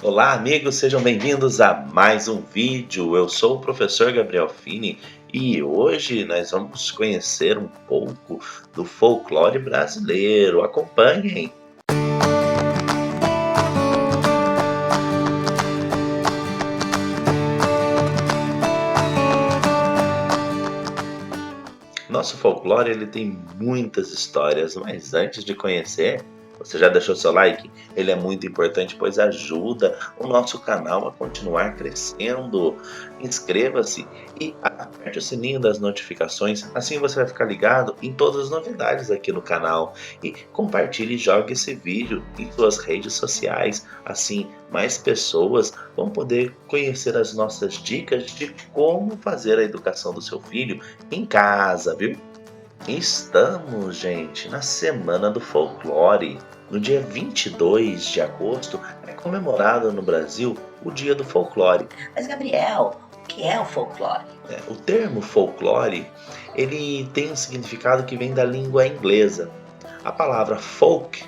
Olá, amigos, sejam bem-vindos a mais um vídeo. Eu sou o professor Gabriel Fini e hoje nós vamos conhecer um pouco do folclore brasileiro. Acompanhem! Nosso folclore ele tem muitas histórias, mas antes de conhecer, você já deixou seu like? Ele é muito importante, pois ajuda o nosso canal a continuar crescendo. Inscreva-se e aperte o sininho das notificações, assim você vai ficar ligado em todas as novidades aqui no canal. E compartilhe e jogue esse vídeo em suas redes sociais, assim mais pessoas vão poder conhecer as nossas dicas de como fazer a educação do seu filho em casa, viu? Estamos, gente, na Semana do Folclore. No dia 22 de agosto é comemorado no Brasil o Dia do Folclore. Mas Gabriel, o que é o folclore? O termo folclore, ele tem um significado que vem da língua inglesa. A palavra folk,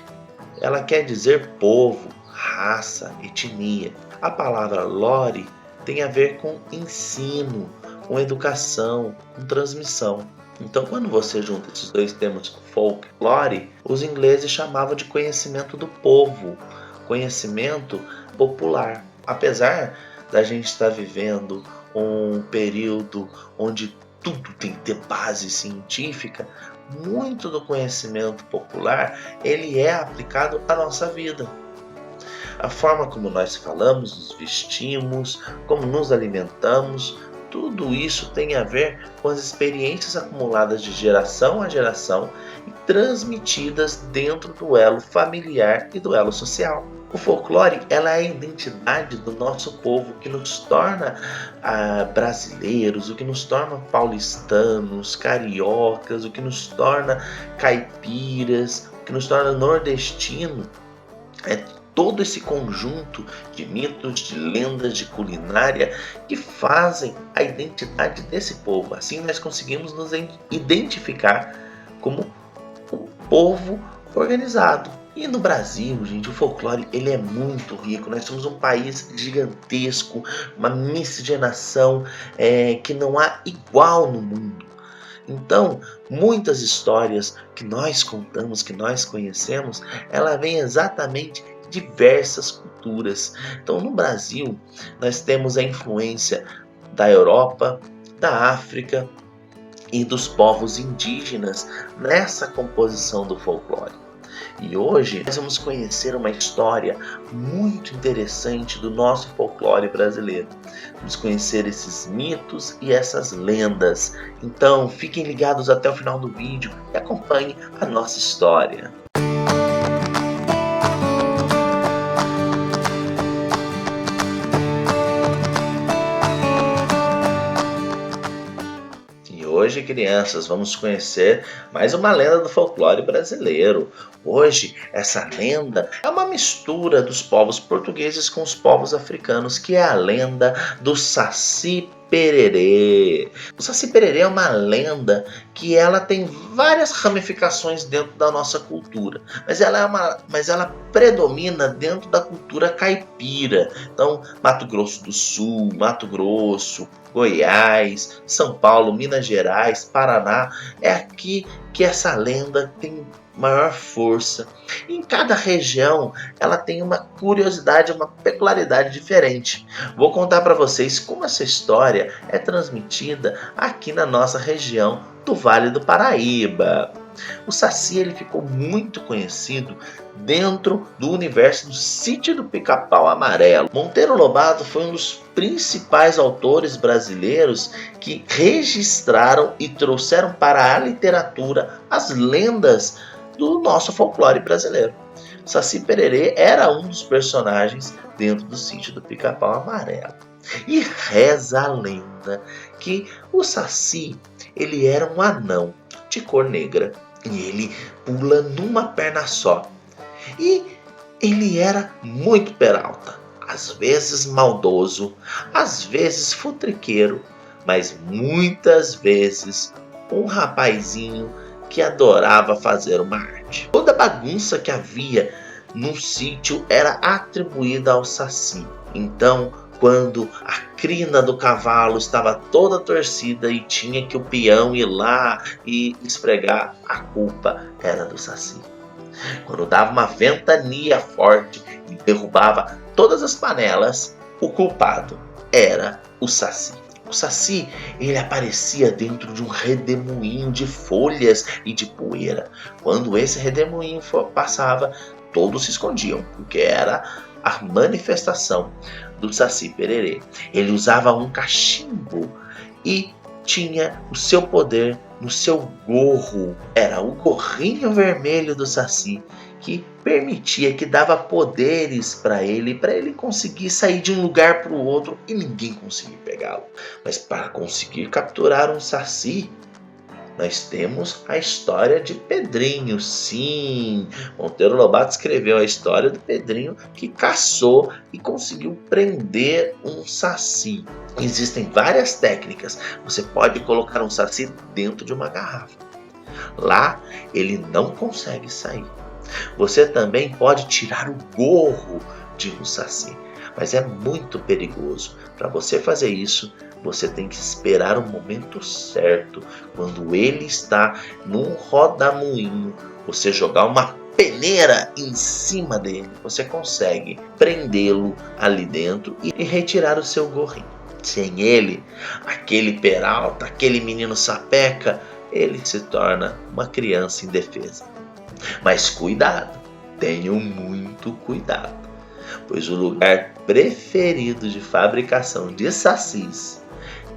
ela quer dizer povo, raça, etnia. A palavra lore tem a ver com ensino, com educação, com transmissão. Então, quando você junta esses dois termos, folklore, os ingleses chamavam de conhecimento do povo, conhecimento popular. Apesar da gente estar vivendo um período onde tudo tem que ter base científica, muito do conhecimento popular ele é aplicado à nossa vida. A forma como nós falamos, nos vestimos, como nos alimentamos, tudo isso tem a ver com as experiências acumuladas de geração a geração e transmitidas dentro do elo familiar e do elo social. O folclore ela é a identidade do nosso povo, que nos torna brasileiros, o que nos torna paulistanos, cariocas, o que nos torna caipiras, o que nos torna nordestinos. É todo esse conjunto de mitos, de lendas, de culinária que fazem a identidade desse povo. Assim nós conseguimos nos identificar como um povo organizado. E no Brasil, gente, o folclore ele é muito rico. Nós somos um país gigantesco, uma miscigenação que não há igual no mundo. Então, muitas histórias que nós contamos, que nós conhecemos, ela vem exatamente de diversas culturas. Então, no Brasil, nós temos a influência da Europa, da África e dos povos indígenas nessa composição do folclore. E hoje nós vamos conhecer uma história muito interessante do nosso folclore brasileiro. Vamos conhecer esses mitos e essas lendas. Então fiquem ligados até o final do vídeo e acompanhem a nossa história. Hoje, crianças, vamos conhecer mais uma lenda do folclore brasileiro. Hoje, essa lenda é uma mistura dos povos portugueses com os povos africanos, que é a lenda do Saci Pererê. O Saci Pererê é uma lenda que ela tem várias ramificações dentro da nossa cultura, mas ela predomina dentro da cultura caipira. Então, Mato Grosso do Sul, Mato Grosso, Goiás, São Paulo, Minas Gerais, Paraná, é aqui que essa lenda tem maior força. Em cada região ela tem uma curiosidade, uma peculiaridade diferente. Vou contar para vocês como essa história é transmitida aqui na nossa região do Vale do Paraíba. O Saci ele ficou muito conhecido dentro do universo do Sítio do Pica-Pau Amarelo. Monteiro Lobato foi um dos principais autores brasileiros que registraram e trouxeram para a literatura as lendas do nosso folclore brasileiro. Saci Pererê era um dos personagens dentro do Sítio do Pica-Pau Amarelo. E reza a lenda que o Saci ele era um anão de cor negra e ele pula numa perna só. E ele era muito peralta, às vezes maldoso, às vezes futriqueiro, mas muitas vezes um rapazinho que adorava fazer uma arte. Toda a bagunça que havia no sítio era atribuída ao Saci. Então, quando a crina do cavalo estava toda torcida e tinha que o peão ir lá e esfregar, a culpa era do Saci. Quando dava uma ventania forte e derrubava todas as panelas, o culpado era o Saci. O Saci, ele aparecia dentro de um redemoinho de folhas e de poeira. Quando esse redemoinho passava, todos se escondiam, porque era a manifestação do Saci Pererê. Ele usava um cachimbo e tinha o seu poder no seu gorro. Era o gorrinho vermelho do Saci, que permitia, que dava poderes para ele conseguir sair de um lugar para o outro e ninguém conseguir pegá-lo. Mas para conseguir capturar um Saci, nós temos a história de Pedrinho. Sim, Monteiro Lobato escreveu a história do Pedrinho que caçou e conseguiu prender um Saci. Existem várias técnicas. Você pode colocar um Saci dentro de uma garrafa. Lá ele não consegue sair. Você também pode tirar o gorro de um Saci, mas é muito perigoso. Para você fazer isso, você tem que esperar o momento certo. Quando ele está num rodamuinho, você jogar uma peneira em cima dele, você consegue prendê-lo ali dentro e retirar o seu gorrinho. Sem ele, aquele Peralta, aquele menino sapeca, ele se torna uma criança indefesa. Mas cuidado, tenham muito cuidado, pois o lugar preferido de fabricação de sacis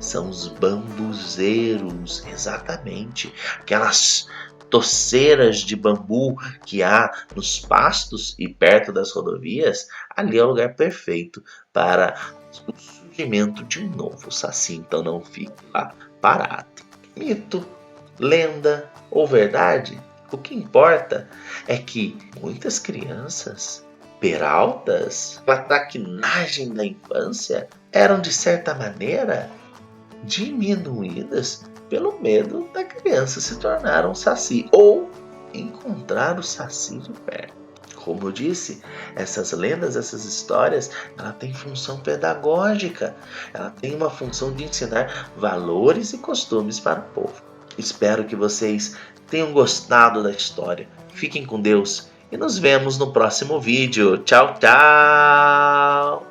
são os bambuzeiros. Exatamente, aquelas toceiras de bambu que há nos pastos e perto das rodovias. Ali é o lugar perfeito para o surgimento de um novo saci, então não fique lá parado. Mito, lenda ou verdade? O que importa é que muitas crianças, peraltas, a traquinagem da infância, eram de certa maneira diminuídas pelo medo da criança se tornar um saci ou encontrar o saci de perto. Como eu disse, essas lendas, essas histórias, ela tem função pedagógica, ela tem uma função de ensinar valores e costumes para o povo. Espero que vocês tenham gostado da história. Fiquem com Deus e nos vemos no próximo vídeo. Tchau, tchau!